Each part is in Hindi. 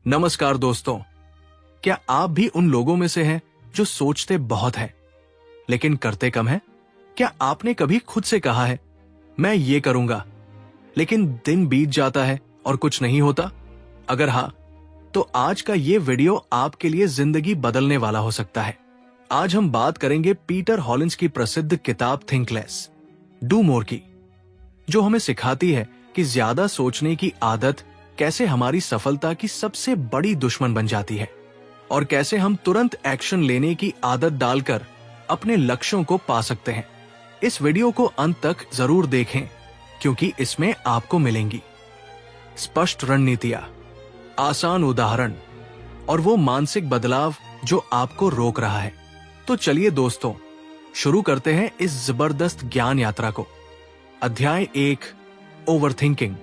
नमस्कार दोस्तों, क्या आप भी उन लोगों में से हैं जो सोचते बहुत हैं लेकिन करते कम हैं? क्या आपने कभी खुद से कहा है मैं ये करूंगा, लेकिन दिन बीत जाता है और कुछ नहीं होता? अगर हाँ, तो आज का ये वीडियो आपके लिए जिंदगी बदलने वाला हो सकता है। आज हम बात करेंगे पीटर हॉलिंस की प्रसिद्ध किताब थिंक लेस डू मोर की, जो हमें सिखाती है कि ज्यादा सोचने की आदत कैसे हमारी सफलता की सबसे बड़ी दुश्मन बन जाती है और कैसे हम तुरंत एक्शन लेने की आदत डालकर अपने लक्ष्यों को पा सकते हैं। इस वीडियो को अंत तक जरूर देखें, क्योंकि इसमें आपको मिलेंगी स्पष्ट रणनीतियां, आसान उदाहरण और वो मानसिक बदलाव जो आपको रोक रहा है। तो चलिए दोस्तों, शुरू करते हैं इस जबरदस्त ज्ञान यात्रा को। अध्याय 1, ओवरथिंकिंग,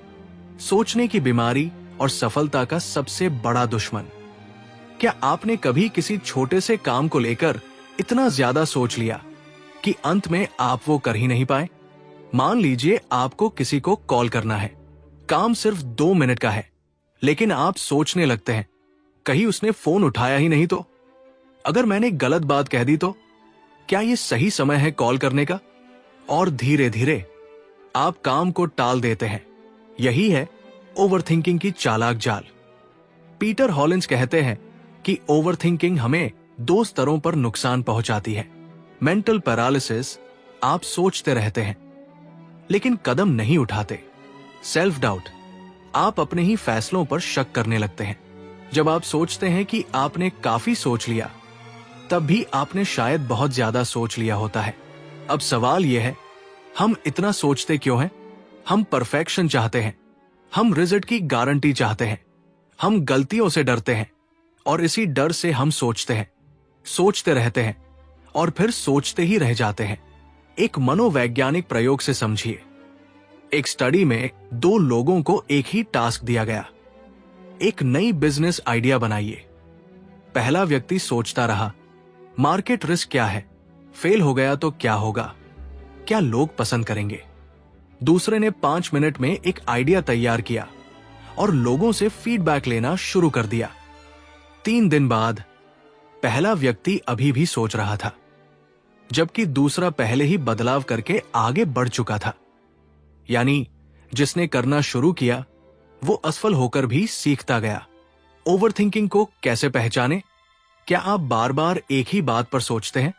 सोचने की बीमारी और सफलता का सबसे बड़ा दुश्मन। क्या आपने कभी किसी छोटे से काम को लेकर इतना ज्यादा सोच लिया कि अंत में आप वो कर ही नहीं पाए? मान लीजिए आपको किसी को कॉल करना है, काम सिर्फ 2 मिनट का है, लेकिन आप सोचने लगते हैं कहीं उसने फोन उठाया ही नहीं तो, अगर मैंने गलत बात कह दी तो, क्या ये सही समय है कॉल करने का? और धीरे धीरे आप काम को टाल देते हैं। यही है ओवरथिंकिंग की चालाक जाल। पीटर हॉलिंस कहते हैं कि ओवरथिंकिंग हमें 2 स्तरों पर नुकसान पहुंचाती है। मेंटल पैरालिसिस, आप सोचते रहते हैं लेकिन कदम नहीं उठाते। सेल्फ डाउट, आप अपने ही फैसलों पर शक करने लगते हैं। जब आप सोचते हैं कि आपने काफी सोच लिया, तब भी आपने शायद बहुत ज्यादा सोच लिया होता है। अब सवाल यह है, हम इतना सोचते क्यों हैं? हम परफेक्शन चाहते हैं, हम रिजल्ट की गारंटी चाहते हैं, हम गलतियों से डरते हैं और इसी डर से हम सोचते हैं, सोचते रहते हैं और फिर सोचते ही रह जाते हैं। एक मनोवैज्ञानिक प्रयोग से समझिए। एक स्टडी में 2 लोगों को एक ही टास्क दिया गया, एक नई बिजनेस आइडिया बनाइए। पहला व्यक्ति सोचता रहा, मार्केट रिस्क क्या है, फेल हो गया तो क्या होगा, क्या लोग पसंद करेंगे। दूसरे ने 5 मिनट में एक आइडिया तैयार किया और लोगों से फीडबैक लेना शुरू कर दिया। 3 दिन बाद पहला व्यक्ति अभी भी सोच रहा था, जबकि दूसरा पहले ही बदलाव करके आगे बढ़ चुका था। यानी जिसने करना शुरू किया वो असफल होकर भी सीखता गया। ओवरथिंकिंग को कैसे पहचाने? क्या आप बार बार एक ही बात पर सोचते हैं?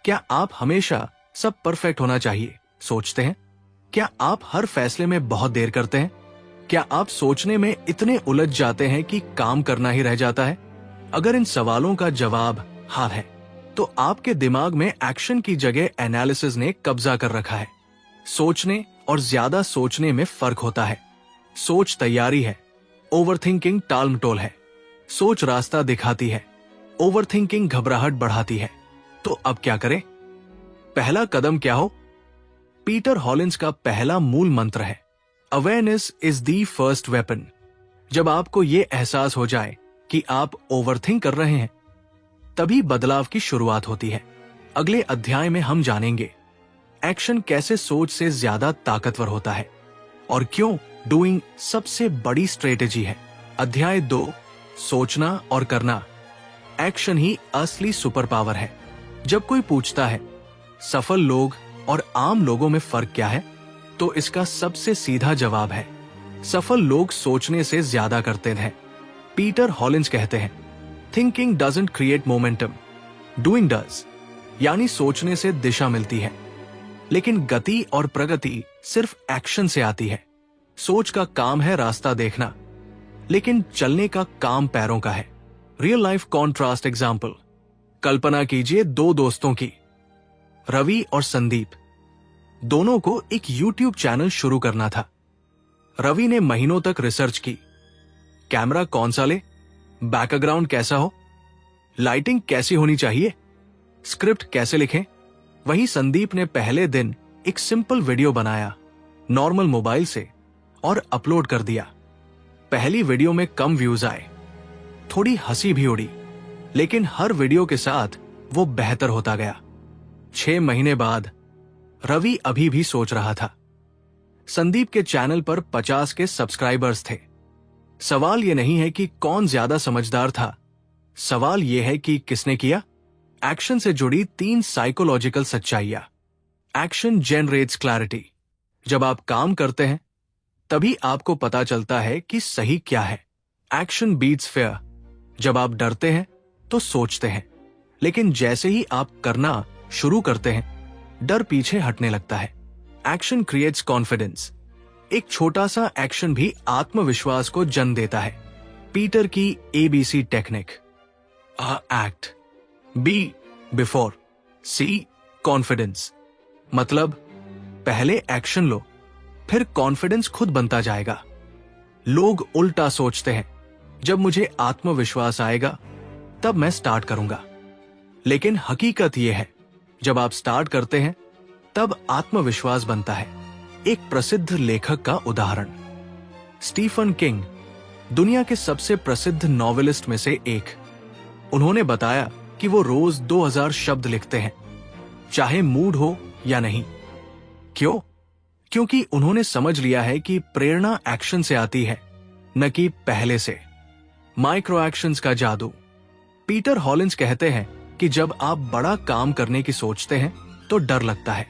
क्या आप हमेशा सब परफेक्ट होना चाहिए सोचते हैं? क्या आप हर फैसले में बहुत देर करते हैं? क्या आप सोचने में इतने उलझ जाते हैं कि काम करना ही रह जाता है? अगर इन सवालों का जवाब हाँ है, तो आपके दिमाग में एक्शन की जगह एनालिसिस ने कब्जा कर रखा है। सोचने और ज्यादा सोचने में फर्क होता है। सोच तैयारी है, ओवरथिंकिंग टालमटोल है। सोच रास्ता दिखाती है, ओवरथिंकिंग घबराहट बढ़ाती है। तो अब क्या करें? पहला कदम क्या हो? पीटर हॉलिंस का पहला मूल मंत्र है, awareness is the first weapon. जब आपको यह एहसास हो जाए कि आप ओवरथिंक कर रहे हैं, तभी बदलाव की शुरुआत होती है। अगले अध्याय में हम जानेंगे एक्शन कैसे सोच से ज्यादा ताकतवर होता है और क्यों डूइंग सबसे बड़ी स्ट्रेटेजी है। अध्याय 2, सोचना और करना, एक्शन ही असली सुपर पावर है। जब कोई पूछता है सफल लोग और आम लोगों में फर्क क्या है, तो इसका सबसे सीधा जवाब है, सफल लोग सोचने से ज्यादा करते हैं। पीटर हॉलिंस कहते हैं, thinking doesn't create momentum, doing does. यानी सोचने से दिशा मिलती है, लेकिन गति और प्रगति सिर्फ एक्शन से आती है। सोच का काम है रास्ता देखना, लेकिन चलने का काम पैरों का है। रियल लाइफ कॉन्ट्रास्ट एग्जाम्पल, कल्पना कीजिए 2 दोस्तों की, रवि और संदीप। दोनों को एक YouTube चैनल शुरू करना था। रवि ने महीनों तक रिसर्च की, कैमरा कौन सा ले, बैकग्राउंड कैसा हो, लाइटिंग कैसी होनी चाहिए, स्क्रिप्ट कैसे लिखें। वहीं संदीप ने पहले दिन एक सिंपल वीडियो बनाया नॉर्मल मोबाइल से और अपलोड कर दिया। पहली वीडियो में कम व्यूज आए, थोड़ी हंसी भी उड़ी, लेकिन हर वीडियो के साथ वो बेहतर होता गया। 6 महीने बाद रवि अभी भी सोच रहा था। संदीप के चैनल पर 50 के सब्सक्राइबर्स थे, सवाल ये नहीं है कि कौन ज्यादा समझदार था, सवाल ये है कि किसने किया। एक्शन से जुड़ी 3 साइकोलॉजिकल सच्चाइयां। Action generates clarity. जब आप काम करते हैं तभी आपको पता चलता है कि सही क्या है। Action beats fear. जब आप डरते हैं तो सोचते हैं, लेकिन जैसे ही आप करना शुरू करते हैं डर पीछे हटने लगता है। Action creates confidence. एक छोटा सा एक्शन भी आत्मविश्वास को जन्म देता है। पीटर की ABC technique. Act, B before, C confidence. मतलब पहले एक्शन लो, फिर कॉन्फिडेंस खुद बनता जाएगा। लोग उल्टा सोचते हैं, जब मुझे आत्मविश्वास आएगा तब मैं स्टार्ट करूंगा। लेकिन हकीकत यह है, जब आप स्टार्ट करते हैं तब आत्मविश्वास बनता है। एक प्रसिद्ध लेखक का उदाहरण, स्टीफन किंग, दुनिया के सबसे प्रसिद्ध नॉवेलिस्ट में से एक। उन्होंने बताया कि वो रोज 2000 शब्द लिखते हैं, चाहे मूड हो या नहीं। क्यों? क्योंकि उन्होंने समझ लिया है कि प्रेरणा एक्शन से आती है, न कि पहले से। माइक्रो एक्शंस का जादू। पीटर हॉलिंस कहते हैं कि जब आप बड़ा काम करने की सोचते हैं तो डर लगता है,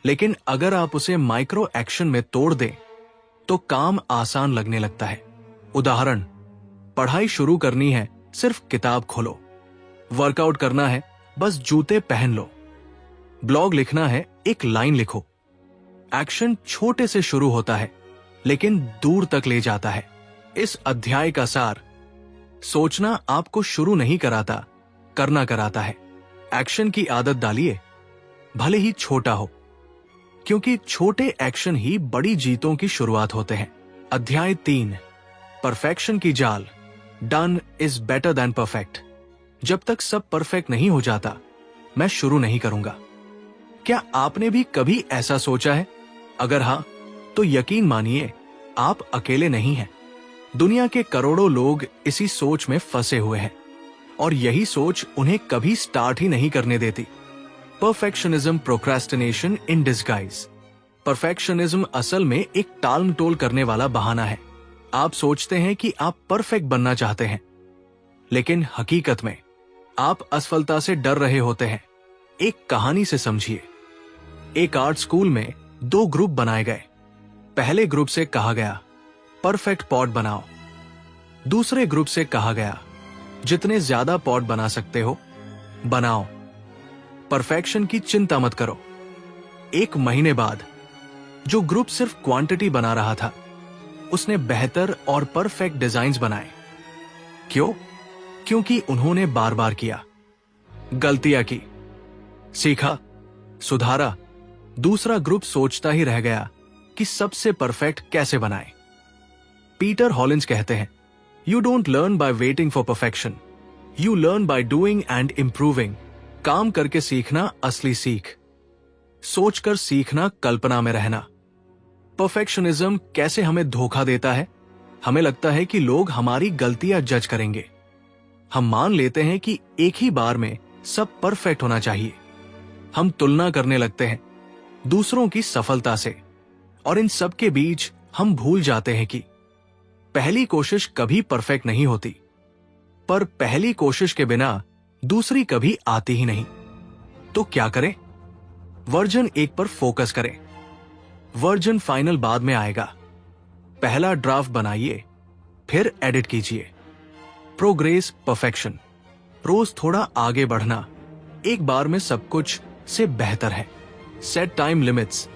लेकिन अगर आप उसे माइक्रो एक्शन में तोड़ दें तो काम आसान लगने लगता है। उदाहरण, पढ़ाई शुरू करनी है, सिर्फ किताब खोलो। वर्कआउट करना है, बस जूते पहन लो। ब्लॉग लिखना है, एक लाइन लिखो। एक्शन छोटे से शुरू होता है, लेकिन दूर तक ले जाता है। इस अध्याय का सार, सोचना आपको शुरू नहीं कराता, करना कराता है। एक्शन की आदत डालिए, भले ही छोटा हो, क्योंकि छोटे एक्शन ही बड़ी जीतों की शुरुआत होते हैं। अध्याय 3, परफेक्शन की जाल। Done is better than perfect. जब तक सब परफेक्ट नहीं हो जाता, मैं शुरू नहीं करूंगा। क्या आपने भी कभी ऐसा सोचा है? अगर हां, तो यकीन मानिए आप अकेले नहीं हैं। दुनिया के करोड़ों लोग इसी सोच में फंसे हुए हैं, और यही सोच उन्हें कभी स्टार्ट ही नहीं करने देती। Perfectionism procrastination in disguise. Perfectionism असल में एक टाल मटोल करने वाला बहाना है। आप सोचते हैं कि आप परफेक्ट बनना चाहते हैं, लेकिन हकीकत में आप असफलता से डर रहे होते हैं। एक कहानी से समझिए। एक आर्ट स्कूल में 2 ग्रुप बनाए गए। पहले ग्रुप से कहा गया, परफेक्ट पॉट बनाओ। दूसरे ग्रुप से कहा गया, जितने ज्यादा पॉट बना सकते हो बनाओ, परफेक्शन की चिंता मत करो। 1 महीने बाद जो ग्रुप सिर्फ क्वांटिटी बना रहा था, उसने बेहतर और परफेक्ट डिजाइन्स बनाए। क्यों? क्योंकि उन्होंने बार बार किया, गलतियां की, सीखा, सुधारा। दूसरा ग्रुप सोचता ही रह गया कि सबसे परफेक्ट कैसे बनाए। पीटर हॉलिंस कहते हैं, you don't learn by waiting for perfection, you learn by doing and improving. काम करके सीखना असली सीख, सोचकर सीखना कल्पना में रहना। परफेक्शनिज्म कैसे हमें धोखा देता है? हमें लगता है कि लोग हमारी गलतियां जज करेंगे। हम मान लेते हैं कि एक ही बार में सब परफेक्ट होना चाहिए। हम तुलना करने लगते हैं दूसरों की सफलता से, और इन सब के बीच हम भूल जाते हैं कि पहली कोशिश कभी परफेक्ट नहीं होती, पर पहली कोशिश के बिना दूसरी कभी आती ही नहीं। तो क्या करें? वर्जन 1 पर फोकस करें। वर्जन फाइनल बाद में आएगा। पहला ड्राफ्ट बनाइए, फिर एडिट कीजिए। Progress perfection. रोज थोड़ा आगे बढ़ना एक बार में सब कुछ से बेहतर है। Set time limits.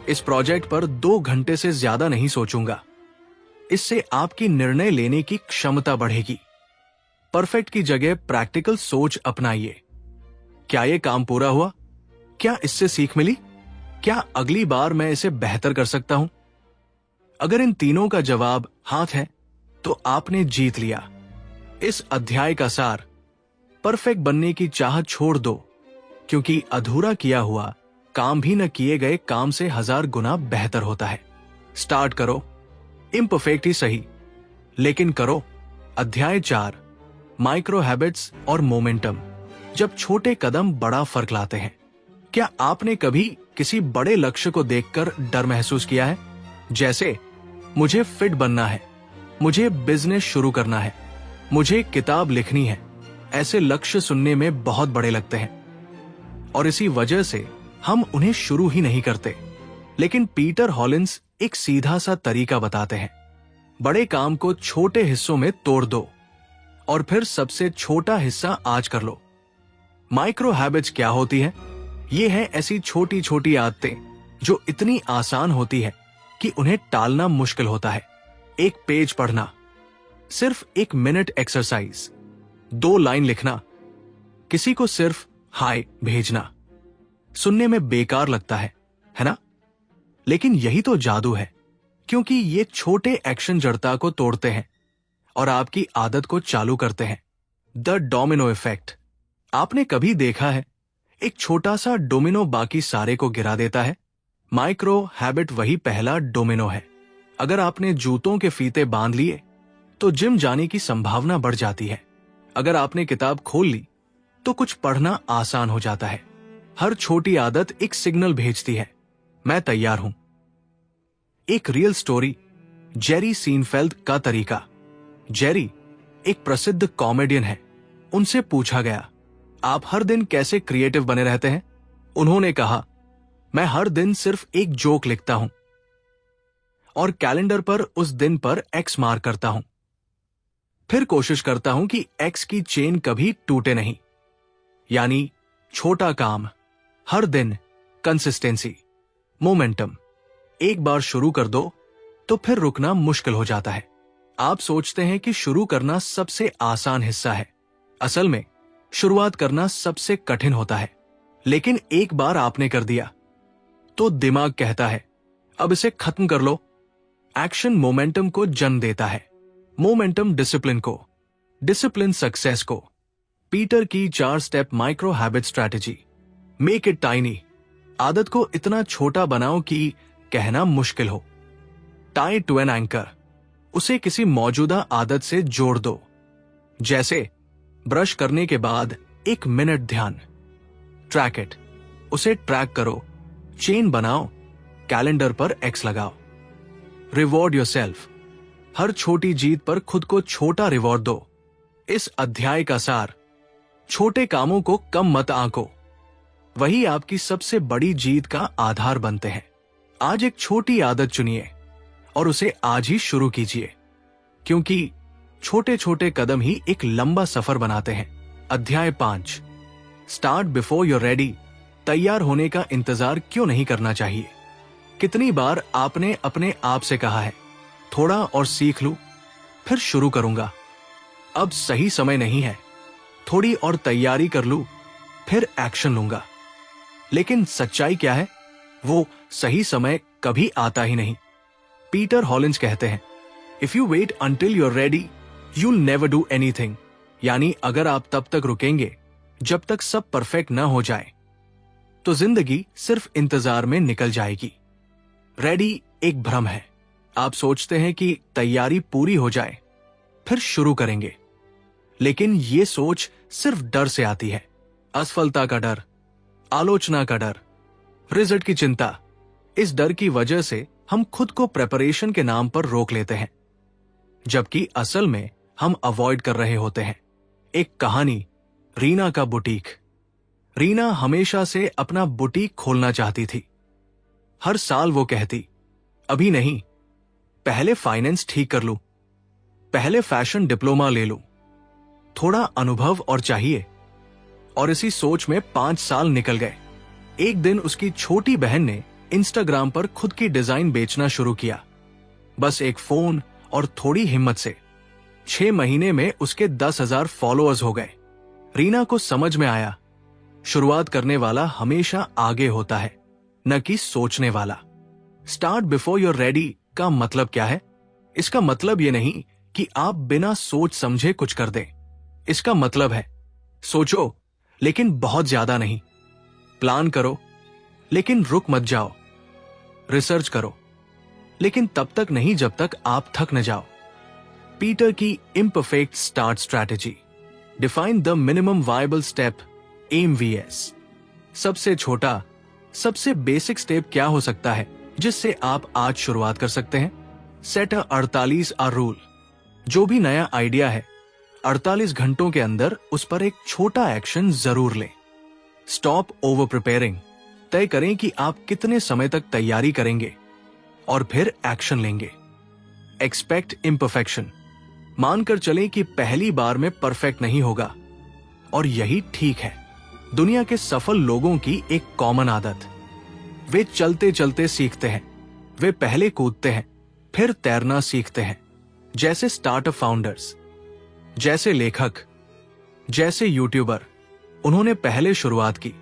इस प्रोजेक्ट पर 2 घंटे से ज्यादा नहीं सोचूंगा। इससे आपकी निर्णय लेने की क्षमता बढ़ेगी। परफेक्ट की जगह प्रैक्टिकल सोच अपनाइए। क्या यह काम पूरा हुआ? क्या इससे सीख मिली? क्या अगली बार मैं इसे बेहतर कर सकता हूं? अगर इन तीनों का जवाब हाथ है, तो आपने जीत लिया। इस अध्याय का सार, परफेक्ट बनने की चाह छोड़ दो, क्योंकि अधूरा किया हुआ काम भी न किए गए काम से 1000 गुना बेहतर होता है। स्टार्ट करो, इम्परफेक्ट ही सही, लेकिन करो। अध्याय 4, माइक्रो हैबिट्स और मोमेंटम। जब छोटे कदम बड़ा फर्क लाते हैं। क्या आपने कभी किसी बड़े लक्ष्य को देखकर डर महसूस किया है? जैसे मुझे फिट बनना है, मुझे बिजनेस शुरू करना है, मुझे किताब लिखनी है, ऐसे लक्ष्य सुनने में बहुत बड़े लगते हैं और इसी वजह से हम उन्हें शुरू ही नहीं करते। लेकिन पीटर हॉलिंस एक सीधा सा तरीका बताते हैं। बड़े काम को छोटे हिस्सों में तोड़ दो और फिर सबसे छोटा हिस्सा आज कर लो। माइक्रो हैबिट्स क्या होती है? ये है ऐसी छोटी छोटी आदतें जो इतनी आसान होती है कि उन्हें टालना मुश्किल होता है। एक पेज पढ़ना, सिर्फ 1 मिनट एक्सरसाइज, 2 लाइन लिखना, किसी को सिर्फ हाय भेजना। सुनने में बेकार लगता है ना? लेकिन यही तो जादू है, क्योंकि ये छोटे एक्शन जड़ता को तोड़ते हैं और आपकी आदत को चालू करते हैं। The domino effect. आपने कभी देखा है एक छोटा सा डोमिनो बाकी सारे को गिरा देता है? माइक्रो हैबिट वही पहला डोमिनो है। अगर आपने जूतों के फीते बांध लिए तो जिम जाने की संभावना बढ़ जाती है। अगर आपने किताब खोल ली तो कुछ पढ़ना आसान हो जाता है। हर छोटी आदत एक सिग्नल भेजती है, मैं तैयार हूं। एक रियल स्टोरी, जेरी सीनफेल्ड का तरीका। जेरी एक प्रसिद्ध कॉमेडियन है। उनसे पूछा गया, आप हर दिन कैसे क्रिएटिव बने रहते हैं? उन्होंने कहा, मैं हर दिन सिर्फ एक जोक लिखता हूं और कैलेंडर पर उस दिन पर एक्स मार्क करता हूं। फिर कोशिश करता हूं कि एक्स की चेन कभी टूटे नहीं। यानी छोटा काम, हर दिन, कंसिस्टेंसी, मोमेंटम। एक बार शुरू कर दो तो फिर रुकना मुश्किल हो जाता है। आप सोचते हैं कि शुरू करना सबसे आसान हिस्सा है। असल में शुरुआत करना सबसे कठिन होता है। लेकिन एक बार आपने कर दिया तो दिमाग कहता है, अब इसे खत्म कर लो। एक्शन मोमेंटम को जन्म देता है, मोमेंटम डिसिप्लिन को, डिसिप्लिन सक्सेस को। पीटर की 4 step micro habit strategy. Make it tiny. आदत को इतना छोटा बनाओ कि कहना मुश्किल हो। Tie to an anchor. उसे किसी मौजूदा आदत से जोड़ दो। जैसे ब्रश करने के बाद 1 मिनट ध्यान। Track it. उसे ट्रैक करो। चेन बनाओ, कैलेंडर पर एक्स लगाओ। Reward yourself. हर छोटी जीत पर खुद को छोटा रिवॉर्ड दो। इस अध्याय का सार, छोटे कामों को कम मत आंको, वही आपकी सबसे बड़ी जीत का आधार बनते हैं। आज एक छोटी आदत चुनिए और उसे आज ही शुरू कीजिए, क्योंकि छोटे छोटे कदम ही एक लंबा सफर बनाते हैं। अध्याय 5, स्टार्ट बिफोर यूर रेडी। तैयार होने का इंतजार क्यों नहीं करना चाहिए? कितनी बार आपने अपने आप से कहा है, थोड़ा और सीख लूं, फिर शुरू करूंगा, अब सही समय नहीं है, थोड़ी और तैयारी कर लूं, फिर एक्शन लूंगा। लेकिन सच्चाई क्या है? वो सही समय कभी आता ही नहीं। पीटर हॉलिंस कहते हैं, if you wait until you're ready you'll never do anything. यानी अगर आप तब तक रुकेंगे जब तक सब परफेक्ट ना हो जाए तो जिंदगी सिर्फ इंतजार में निकल जाएगी। रेडी एक भ्रम है। आप सोचते हैं कि तैयारी पूरी हो जाए फिर शुरू करेंगे, लेकिन ये सोच सिर्फ डर से आती है। असफलता का डर, आलोचना का डर, रिजल्ट की चिंता। इस डर की वजह से हम खुद को प्रेपरेशन के नाम पर रोक लेते हैं, जबकि असल में हम अवॉइड कर रहे होते हैं। एक कहानी, रीना का बुटीक। रीना हमेशा से अपना बुटीक खोलना चाहती थी। हर साल वो कहती, अभी नहीं, पहले फाइनेंस ठीक कर लूं, पहले फैशन डिप्लोमा ले लूं, थोड़ा अनुभव और चाहिए। और इसी सोच में 5 साल निकल गए। एक दिन उसकी छोटी बहन ने इंस्टाग्राम पर खुद की डिजाइन बेचना शुरू किया। बस एक फोन और थोड़ी हिम्मत से 6 महीने में उसके 10,000 फॉलोअर्स हो गए। रीना को समझ में आया, शुरुआत करने वाला हमेशा आगे होता है, न कि सोचने वाला। स्टार्ट बिफोर यूर रेडी का मतलब क्या है? इसका मतलब यह नहीं कि आप बिना सोच समझे कुछ कर दें। इसका मतलब है, सोचो लेकिन बहुत ज्यादा नहीं। प्लान करो लेकिन रुक मत जाओ। रिसर्च करो लेकिन तब तक नहीं जब तक आप थक न जाओ। पीटर की imperfect start strategy. Define the minimum viable step, MVS। सबसे छोटा, सबसे बेसिक स्टेप क्या हो सकता है जिससे आप आज शुरुआत कर सकते हैं? Set a 48 hour rule. जो भी नया आइडिया है 48 घंटों के अंदर उस पर एक छोटा एक्शन जरूर लें। Stop over preparing. तय करें कि आप कितने समय तक तैयारी करेंगे और फिर एक्शन लेंगे। Expect imperfection. मानकर चलें कि पहली बार में परफेक्ट नहीं होगा, और यही ठीक है। दुनिया के सफल लोगों की एक कॉमन आदत, वे चलते चलते सीखते हैं। वे पहले कूदते हैं, फिर तैरना सीखते हैं। जैसे स्टार्टअप फाउंडर्स, जैसे लेखक, जैसे यूट्यूबर, उन्होंने पहले शुरुआत की,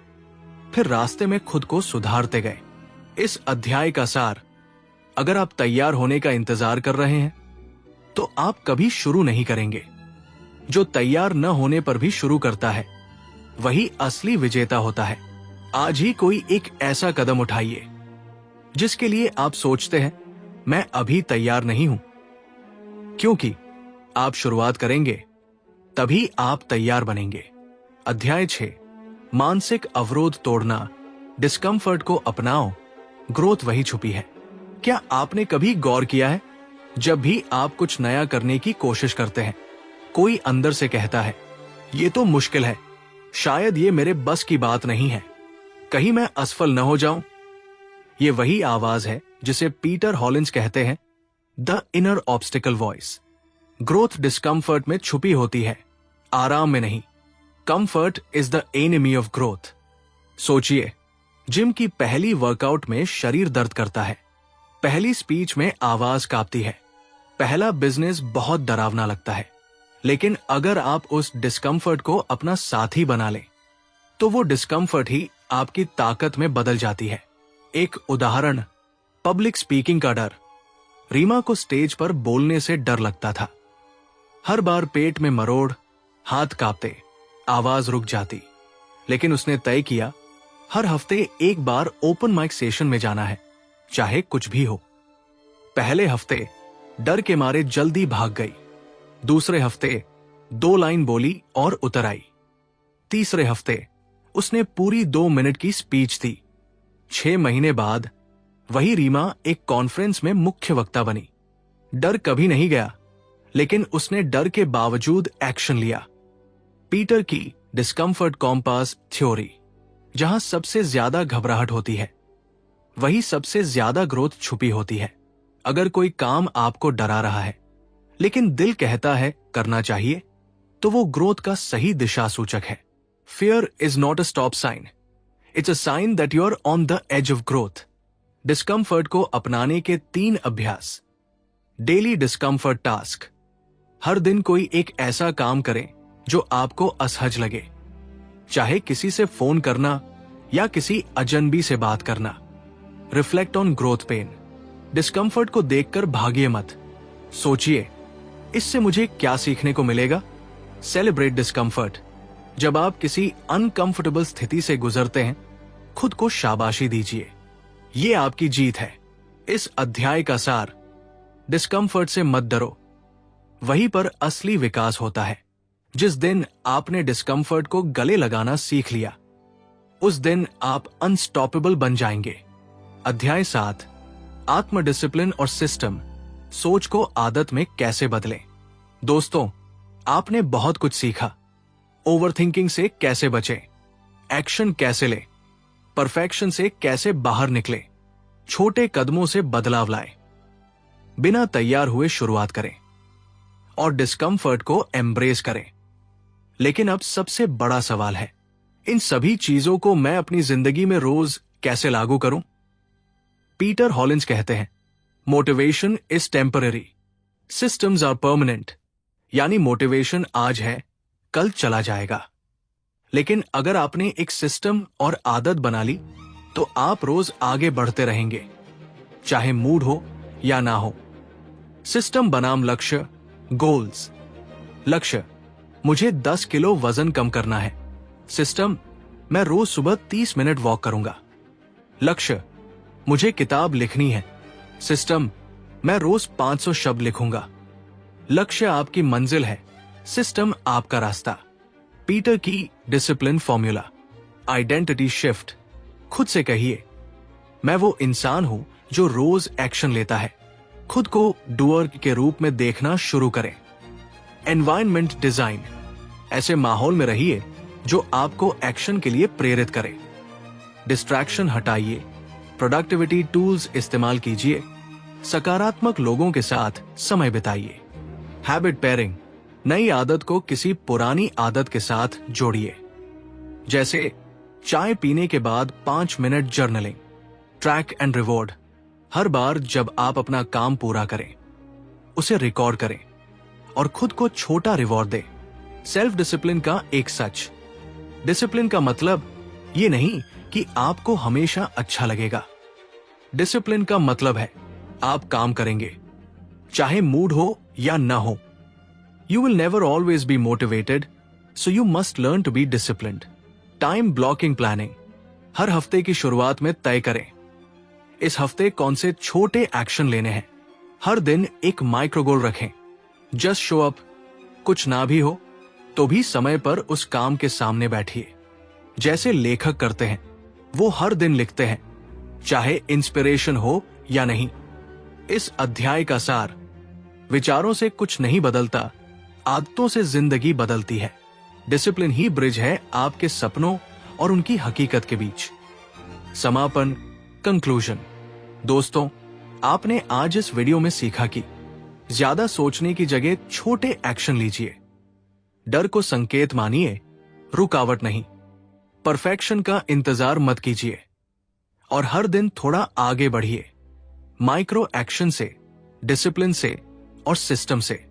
फिर रास्ते में खुद को सुधारते गए। इस अध्याय का सार, अगर आप तैयार होने का इंतजार कर रहे हैं तो आप कभी शुरू नहीं करेंगे। जो तैयार न होने पर भी शुरू करता है वही असली विजेता होता है। आज ही कोई एक ऐसा कदम उठाइए जिसके लिए आप सोचते हैं मैं अभी तैयार नहीं हूं, क्योंकि आप शुरुआत करेंगे तभी आप तैयार बनेंगे। अध्याय 6, मानसिक अवरोध तोड़ना। डिस्कम्फर्ट को अपनाओ, ग्रोथ वही छुपी है। क्या आपने कभी गौर किया है, जब भी आप कुछ नया करने की कोशिश करते हैं, कोई अंदर से कहता है ये तो मुश्किल है, शायद ये मेरे बस की बात नहीं है, कहीं मैं असफल न हो जाऊं। ये वही आवाज है जिसे पीटर हॉलिंस कहते हैं the inner obstacle voice. Growth discomfort में छुपी होती है, आराम में नहीं। Comfort is the enemy of growth. सोचिए, जिम की पहली वर्कआउट में शरीर दर्द करता है, पहली स्पीच में आवाज कांपती है, पहला बिजनेस बहुत डरावना लगता है। लेकिन अगर आप उस डिस्कम्फर्ट को अपना साथी बना लें तो वो डिस्कम्फर्ट ही आपकी ताकत में बदल जाती है। एक उदाहरण, पब्लिक स्पीकिंग का डर। रीमा को स्टेज पर बोलने से डर लगता था। हर बार पेट में मरोड़, हाथ कांपते, आवाज रुक जाती। लेकिन उसने तय किया हर हफ्ते एक बार ओपन माइक सेशन में जाना है, चाहे कुछ भी हो। पहले हफ्ते डर के मारे जल्दी भाग गई, दूसरे हफ्ते 2 लाइन बोली और उतर आई, तीसरे हफ्ते उसने पूरी 2 मिनट की स्पीच दी। 6 महीने बाद वही रीमा एक कॉन्फ्रेंस में मुख्य वक्ता बनी। डर कभी नहीं गया, लेकिन उसने डर के बावजूद एक्शन लिया। पीटर की डिस्कम्फर्ट कॉम्पास थ्योरी। जहां सबसे ज्यादा घबराहट होती है वही सबसे ज्यादा ग्रोथ छुपी होती है। अगर कोई काम आपको डरा रहा है लेकिन दिल कहता है करना चाहिए, तो वो ग्रोथ का सही दिशा सूचक है। Fear is not a stop sign, it's a sign that you are on the edge of growth. Discomfort को अपनाने के 3 अभ्यास। Daily discomfort task. हर दिन कोई एक ऐसा काम करें जो आपको असहज लगे, चाहे किसी से फोन करना या किसी अजनबी से बात करना। Reflect on growth pain. Discomfort को देखकर भागिए मत, सोचिए इससे मुझे क्या सीखने को मिलेगा। Celebrate discomfort. जब आप किसी अनकंफर्टेबल स्थिति से गुजरते हैं, खुद को शाबाशी दीजिए, ये आपकी जीत है। इस अध्याय का सार, डिस्कम्फर्ट से मत डरो, वहीं पर असली विकास होता है। जिस दिन आपने डिस्कम्फर्ट को गले लगाना सीख लिया, उस दिन आप अनस्टॉपेबल बन जाएंगे। अध्याय 7, आत्म डिसिप्लिन और सिस्टम। सोच को आदत में कैसे बदलें। दोस्तों, आपने बहुत कुछ सीखा। ओवरथिंकिंग से कैसे बचें, एक्शन कैसे लें, परफेक्शन से कैसे बाहर निकलें, छोटे कदमों से बदलाव लाएं, बिना तैयार हुए शुरुआत करें और डिस्कम्फर्ट को एम्ब्रेस करें। लेकिन अब सबसे बड़ा सवाल है, इन सभी चीजों को मैं अपनी जिंदगी में रोज कैसे लागू करूं? पीटर हॉलिंस कहते हैं motivation is temporary, systems are permanent. यानी मोटिवेशन आज है, कल चला जाएगा। लेकिन अगर आपने एक सिस्टम और आदत बना ली तो आप रोज आगे बढ़ते रहेंगे, चाहे मूड हो या ना हो। सिस्टम बनाम लक्ष्य, गोल्स। लक्ष्य, मुझे 10 किलो वजन कम करना है। सिस्टम, मैं रोज सुबह 30 मिनट वॉक करूंगा। लक्ष्य, मुझे किताब लिखनी है। सिस्टम, मैं रोज 500 शब्द लिखूंगा। लक्ष्य आपकी मंजिल है, सिस्टम आपका रास्ता। पीटर की डिसिप्लिन फॉर्मूला। Identity shift. खुद से कहिए, मैं वो इंसान हूं जो रोज एक्शन लेता है। खुद को डूअर के रूप में देखना शुरू करें। एनवायरनमेंट डिजाइन, ऐसे माहौल में रहिए जो आपको एक्शन के लिए प्रेरित करे। डिस्ट्रैक्शन हटाइए, प्रोडक्टिविटी टूल्स इस्तेमाल कीजिए, सकारात्मक लोगों के साथ समय बिताइए। हैबिट पेयरिंग, नई आदत को किसी पुरानी आदत के साथ जोड़िए, जैसे चाय पीने के बाद 5 minute journaling. Track and reward, हर बार जब आप अपना काम पूरा करें उसे रिकॉर्ड करें और खुद को छोटा रिवॉर्ड दें। सेल्फ डिसिप्लिन का एक सच, डिसिप्लिन का मतलब ये नहीं कि आपको हमेशा अच्छा लगेगा। डिसिप्लिन का मतलब है आप काम करेंगे चाहे मूड हो या ना हो। You will never always be motivated, so you must learn to be disciplined. Time blocking planning, हर हफ्ते की शुरुआत में तय करें इस हफ्ते कौन से छोटे एक्शन लेने हैं। हर दिन एक माइक्रो गोल रखें। जस्ट शो अप, कुछ ना भी हो तो भी समय पर उस काम के सामने बैठिए। जैसे लेखक करते हैं, वो हर दिन लिखते हैं, चाहे इंस्पिरेशन हो या नहीं। इस अध्याय का सार, विचारों से कुछ नहीं बदलता, आदतों से जिंदगी बदलती है। डिसिप्लिन ही ब्रिज है आपके सपनों और उनकी हकीकत के बीच। समापन, कंक्लूजन। दोस्तों, आपने आज इस वीडियो में सीखा कि ज्यादा सोचने की जगह छोटे एक्शन लीजिए। डर को संकेत मानिए, रुकावट नहीं। परफेक्शन का इंतजार मत कीजिए और हर दिन थोड़ा आगे बढ़िए, माइक्रो एक्शन से, डिसिप्लिन से और सिस्टम से।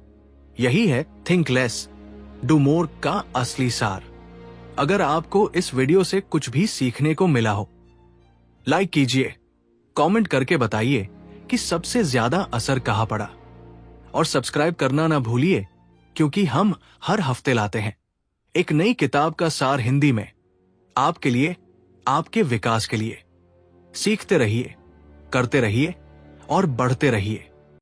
यही है थिंक लेस डू मोर का असली सार। अगर आपको इस वीडियो से कुछ भी सीखने को मिला हो, लाइक कीजिए, कमेंट करके बताइए कि सबसे ज्यादा असर कहां पड़ा, और सब्सक्राइब करना ना भूलिए, क्योंकि हम हर हफ्ते लाते हैं एक नई किताब का सार हिंदी में, आपके लिए, आपके विकास के लिए। सीखते रहिए, करते रहिए और बढ़ते रहिए।